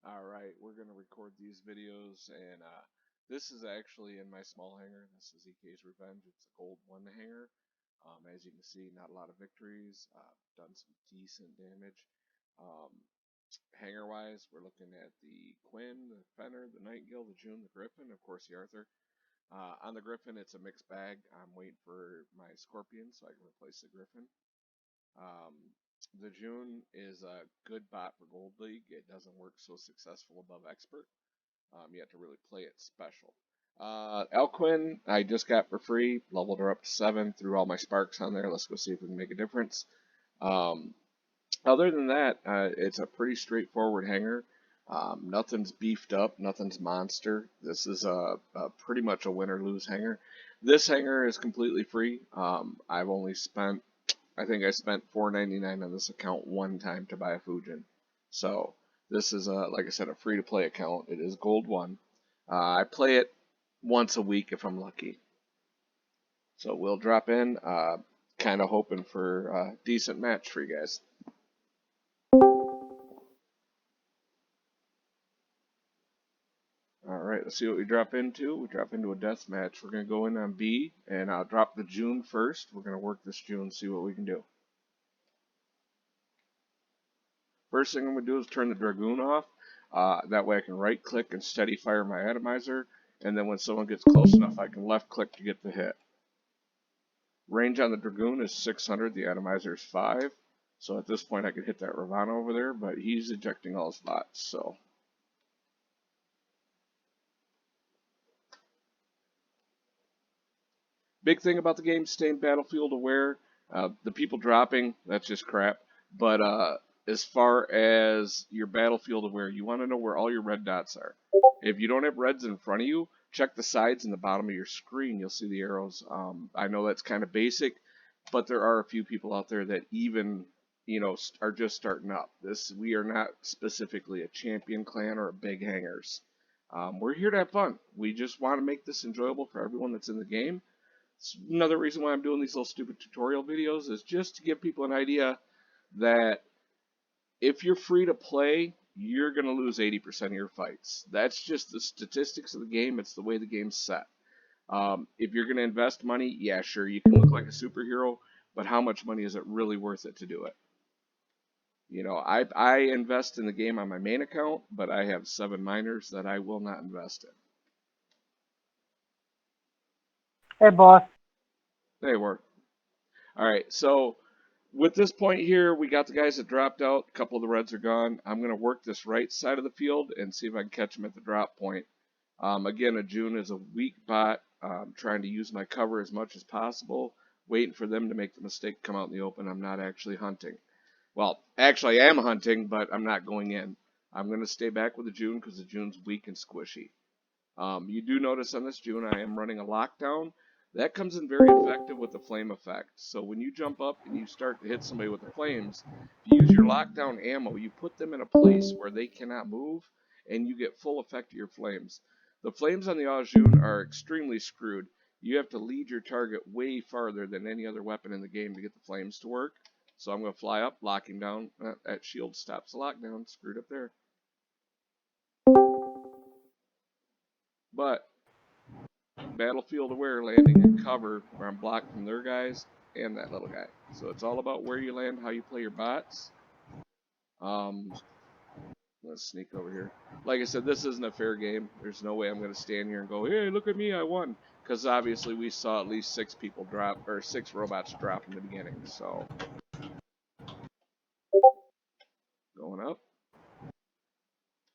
Alright, we're going to record these videos, and this is actually in my small hanger. This is EK's Revenge. It's a gold 1 hanger. As you can see, not a lot of victories. Done some decent damage. Um, Hanger-wise, we're looking at the Quinn, the Fenner, the Nightingale, the June, the Griffin, of course the Arthur. On the Griffin, it's a mixed bag. I'm waiting for my Scorpion so I can replace the Griffin. Um, the June is a good bot for Gold League. It doesn't work so successful above Expert. You have to really play it special. Elquin, I just got for free. Leveled her up to 7. Threw all my sparks on there. Let's go see if we can make a difference. Um, Other than that, it's a pretty straightforward hanger. Nothing's beefed up. Nothing's monster. This is a pretty much a win or lose hanger. This hanger is completely free. I've only spent I think I spent $4.99 on this account one time to buy a Fujin. So this is like I said, a free to play account. It is Gold 1. I play it once a week if I'm lucky. So we'll drop in, kind of hoping for a decent match for you guys. Alright, let's see what we drop into. We drop into a death match. We're going to go in on B, and I'll drop the June first. We're going to work this June, see what we can do. First thing I'm going to do is turn the Dragoon off. That way I can right click and steady fire my atomizer, and then when someone gets close enough I can left click to get the hit. Range on the Dragoon is 600, the atomizer is 5. So at this point I could hit that Ravana over there, but he's ejecting all his bots, so. Big thing about the game, staying battlefield aware. The people dropping, that's just crap. But as far as your battlefield aware, you want to know where all your red dots are. If you don't have reds in front of you, check the sides and the bottom of your screen. You'll see the arrows. I know that's kind of basic, but there are a few people out there that even, are just starting up. We are not specifically a champion clan or a big hangers. We're here to have fun. We just want to make this enjoyable for everyone that's in the game. It's another reason why I'm doing these little stupid tutorial videos is just to give people an idea that if you're free to play, you're going to lose 80% of your fights. That's just the statistics of the game. It's the way the game's set. If you're going to invest money, yeah, sure, you can look like a superhero, but how much money is it really worth it to do it? I invest in the game on my main account, but I have 7 minors that I will not invest in. Hey, boss. They work. All right, so with this point here, we got the guys that dropped out. A couple of the reds are gone. I'm going to work this right side of the field and see if I can catch them at the drop point. Again, a June is a weak bot. Trying to use my cover as much as possible, waiting for them to make the mistake, come out in the open. I'm not actually hunting. Well, actually, I am hunting, but I'm not going in. I'm going to stay back with the June because the June's weak and squishy. You do notice on this June I am running a lockdown. That comes in very effective with the flame effect. So when you jump up and you start to hit somebody with the flames, if you use your lockdown ammo, you put them in a place where they cannot move, and you get full effect of your flames. The flames on the Ajun are extremely screwed. You have to lead your target way farther than any other weapon in the game to get the flames to work. So I'm going to fly up, locking down. That shield stops the lockdown. Screwed up there. But battlefield aware, landing in cover where I'm blocked from their guys and that little guy. So it's all about where you land, how you play your bots. Let's sneak over here. Like I said, this isn't a fair game. There's no way I'm going to stand here and go, hey, look at me, I won. Because obviously we saw at least 6 people drop, or 6 robots drop in the beginning. So, going up.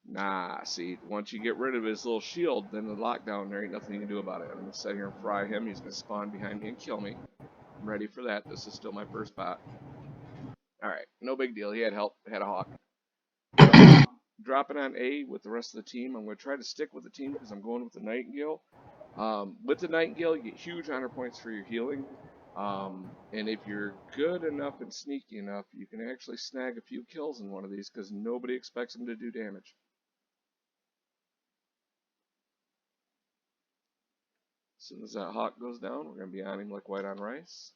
Nah, see, once you get rid of his little shield, then the lockdown, there ain't nothing you can do about it. I'm going to sit here and fry him. He's going to spawn behind me and kill me. I'm ready for that. This is still my first bot. Alright, no big deal. He had help, had a hawk. Dropping on A with the rest of the team. I'm going to try to stick with the team because I'm going with the Nightingale. With the Nightingale, you get huge honor points for your healing. And if you're good enough and sneaky enough, you can actually snag a few kills in one of these because nobody expects them to do damage. As soon as that hawk goes down, we're going to be on him like white on rice.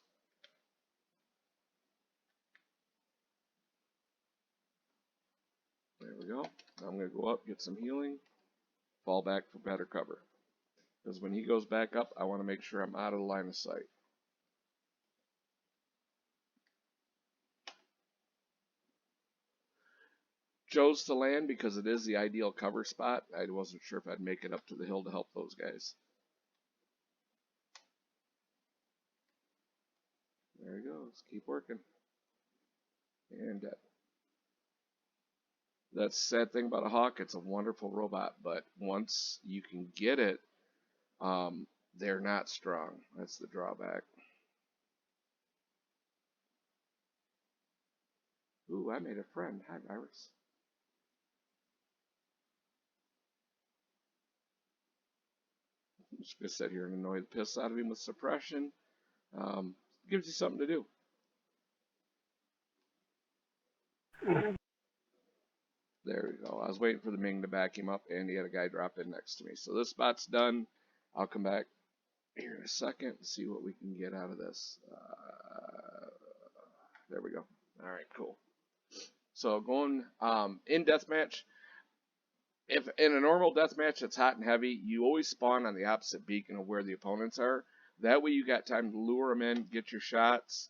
There we go. Now I'm going to go up, get some healing, fall back for better cover. Because when he goes back up, I want to make sure I'm out of the line of sight. Chose to land because it is the ideal cover spot. I wasn't sure if I'd make it up to the hill to help those guys. There he goes. Keep working. And dead. That's the sad thing about a hawk. It's a wonderful robot, but once you can get it, they're not strong. That's the drawback. Ooh, I made a friend. Hi, Virus. I'm just going to sit here and annoy the piss out of him with suppression. Gives you something to do. There we go. I was waiting for the Ming to back him up, and he had a guy drop in next to me. So this spot's done. I'll come back here in a second and see what we can get out of this. There we go. All right, cool. So going in deathmatch, if in a normal deathmatch that's hot and heavy, you always spawn on the opposite beacon of where the opponents are. That way you got time to lure them in, get your shots,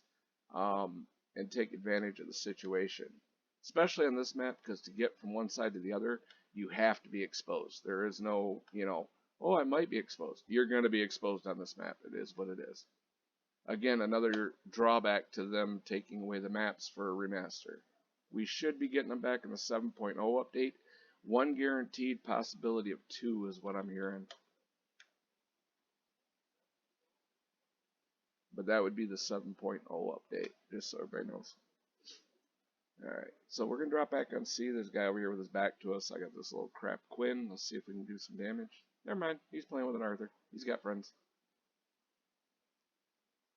and take advantage of the situation. Especially on this map, because to get from one side to the other, you have to be exposed. There is no, oh, I might be exposed. You're going to be exposed on this map. It is what it is. Again, another drawback to them taking away the maps for a remaster. We should be getting them back in the 7.0 update. One guaranteed, possibility of two is what I'm hearing. But that would be the 7.0 update, just so everybody knows. Alright, so we're going to drop back on C. There's a guy over here with his back to us. I got this little crap Quinn. Let's see if we can do some damage. Never mind, he's playing with an Arthur. He's got friends.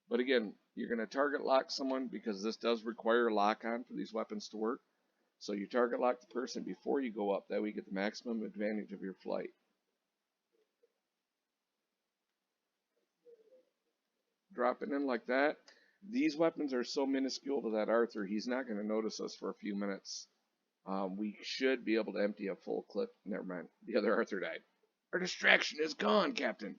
But again, you're going to target lock someone because this does require lock on for these weapons to work. So you target lock the person before you go up. That way you get the maximum advantage of your flight. Dropping in like that. These weapons are so minuscule to that Arthur, he's not going to notice us for a few minutes. We should be able to empty a full clip. Never mind. The other Arthur died. Our distraction is gone, Captain.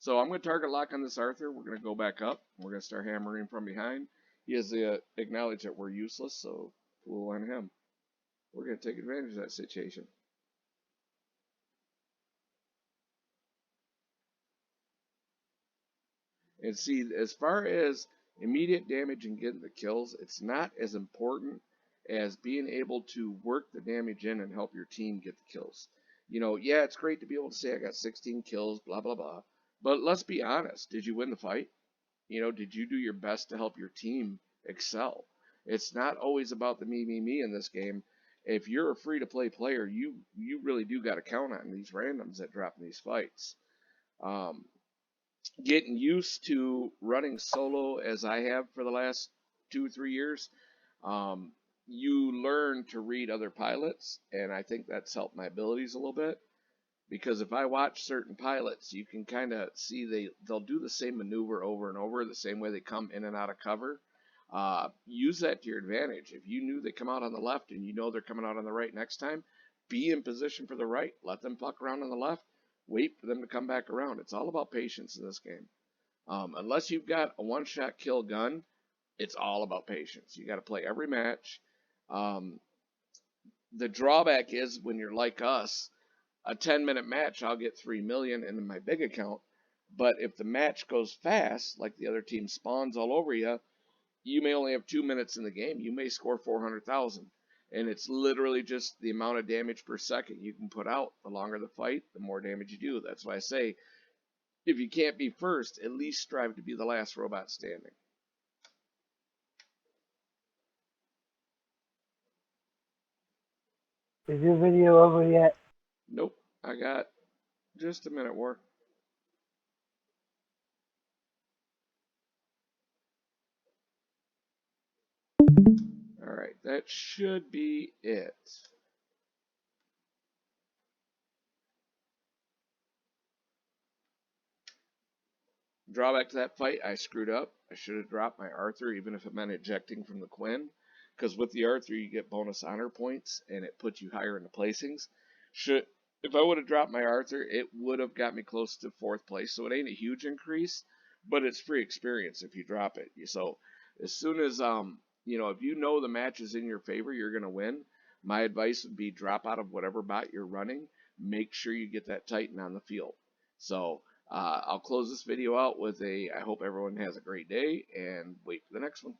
So I'm going to target lock on this Arthur. We're going to go back up. We're going to start hammering from behind. He has acknowledged that we're useless, so we'll on him. We're going to take advantage of that situation. And see, as far as immediate damage and getting the kills, it's not as important as being able to work the damage in and help your team get the kills. Yeah, it's great to be able to say I got 16 kills, blah, blah, blah. But let's be honest. Did you win the fight? Did you do your best to help your team excel? It's not always about the me in this game. If you're a free-to-play player, you really do got to count on these randoms that drop in these fights. Getting used to running solo as I have for the last 2 or 3 years, you learn to read other pilots, and I think that's helped my abilities a little bit. Because if I watch certain pilots, you can kind of see they'll do the same maneuver over and over, the same way they come in and out of cover. Use that to your advantage. If you knew they come out on the left and you know they're coming out on the right next time, be in position for the right. Let them fuck around on the left. Wait for them to come back around. It's all about patience in this game. Unless you've got a one-shot kill gun, it's all about patience. You got to play every match. The drawback is when you're like us, a 10-minute match, I'll get 3 million in my big account. But if the match goes fast, like the other team spawns all over you, you may only have 2 minutes in the game. You may score 400,000. And it's literally just the amount of damage per second you can put out. The longer the fight, the more damage you do. That's why I say, if you can't be first, at least strive to be the last robot standing. Is your video over yet? Nope. I got just a minute more. Alright, that should be it. Drawback to that fight, I screwed up. I should have dropped my Arthur, even if it meant ejecting from the Quinn. because with the Arthur you get bonus honor points and it puts you higher in the placings. If I would have dropped my Arthur, it would have got me close to 4th place. So it ain't a huge increase, but it's free experience if you drop it. So as soon as if you know the match is in your favor, you're gonna win. My advice would be drop out of whatever bot you're running. Make sure you get that Titan on the field. So I'll close this video out with I hope everyone has a great day and wait for the next one.